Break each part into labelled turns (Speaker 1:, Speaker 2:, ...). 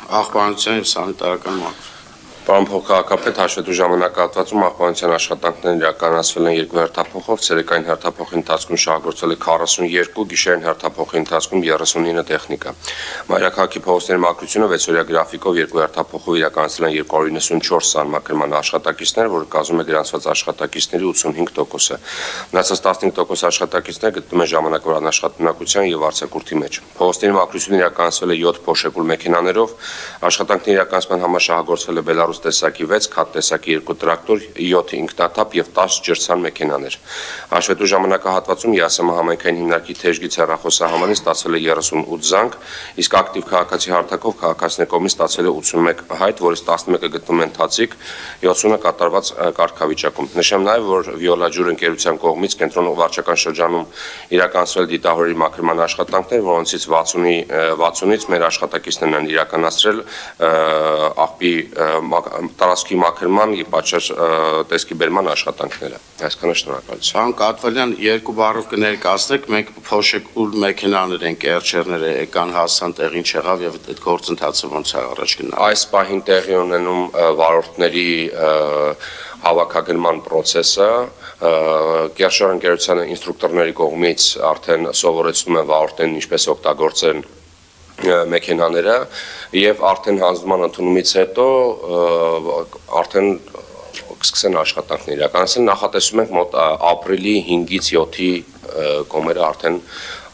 Speaker 1: աղբանության և սանիտարական մակրում։
Speaker 2: Պարոն փոխքաղաքապետ, հաշվետու ժամանակահատվածում աղբանության աշխատանքներն իրականացվել են 2 հերթափոխով, ցերեկային հերթափոխի ընթացքում շահագործվել է 42, գիշերային հերթափոխի ընթացքում 39 տեխնիկա։ Մայրաքաղաքի փողոցների մաքրությունը 6-օրյա գրաֆիկով 2 հերթափոխով իրականացել են 294 սահմանման աշխատակիցներ, որը կազմում է գրանցված աշխատակիցների 85%-ը։ Մնացած 15% աշխատակիցներ գտնվում են ժամանակավոր անաշխատունակության և արձակուրդի մեջ։ Փողոցների մաքրությունը իրականացվել է 7 փոշեկուլ մեքենաներով, աշխատանքների իրականացման համար շահագործվել է Բելարուս տեսակի 6, քաթ տեսակի 2 տրակտոր, 7 ինքնաթափ և 10 ջրցան մեքենաներ։ Հաշվետու ժամանակահատվածում ԵԱՍՄ համայնքային հիմնարկի թեժգից հեռախոսահամարին ստացվել է 38 զանգ, իսկ ակտիվ քաղաքացի հարթակով քաղաքացիների կողմից ստացվել է 81 հայտ, որից 11-ը գտնվում են ընթացիկ, 70-ը կատարված կարգավիճակում։ Նշեմ նաև, որ Վիոլա ջուր ընկերության կողմից կենտրոն վարչական շրջանում իրականացվել դիտահորերի մաքրման աշխատանքներ, որոնցից 60-ից մեր աշխատակիցներն են իրականացրել աղբի տարածքի մաքրման և պատշաճ տեսքի բերման աշխատանքները։ Այսքանը, շնորհակալություն։
Speaker 1: Պարոն Կաթվալյան, 2 բառով կներկայացնեք, մենք փոշեկուլ մեքենաներ են, կերչերները եկան, հասան, տեղին չեղավ եւ այդ գործընթացը ոնց է առաջ գնալու։
Speaker 2: Այս պահին տեղի ունենում վարորդների հավաքագրման process-ը, Կերչար ընկերության ինստրուկտորների կողմից արդեն սովորեցնում են վարորդներին ինչպես օգտագործեն մեքենաները եւ արդեն հանձնման ընդունումից հետո արդեն կսկսեն աշխատանքներ իրականացնել, նախատեսում ենք մոտ ապրիլի 5-ից 7-ի կողմերը արդեն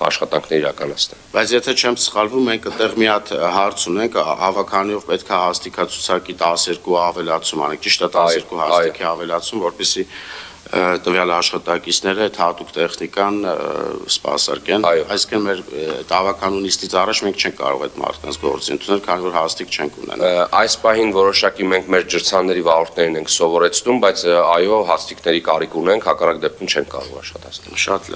Speaker 2: աշխատանքներ իրականացնել։
Speaker 1: Բայց եթե չեմ սխալվում, մենք այդտեղ մի հատ հարց ունենք, հավաքանիով պետք է հաստիկացուցակի 12 ավելացում անենք, ճիշտ է 12 հաստիկի ավելացում, որպեսզի տվյալ աշխատակիցները այդ հատուկ տեխնիկան սպասարկեն, այսինքն մեր հավաքանու նիստից առաջ մենք չենք կարող այդ մարդկանց գործի ընդունել, քանի որ հաստիկ չենք ունենա։
Speaker 2: Այս պահին որոշակի մենք մեր ջրցանների վարորդներին ենք սովորեցնում, բայց այո, հաստիկների կարիք ունենք, հակառակ դեպքում չենք կարող աշխատացնել։
Speaker 1: Շատ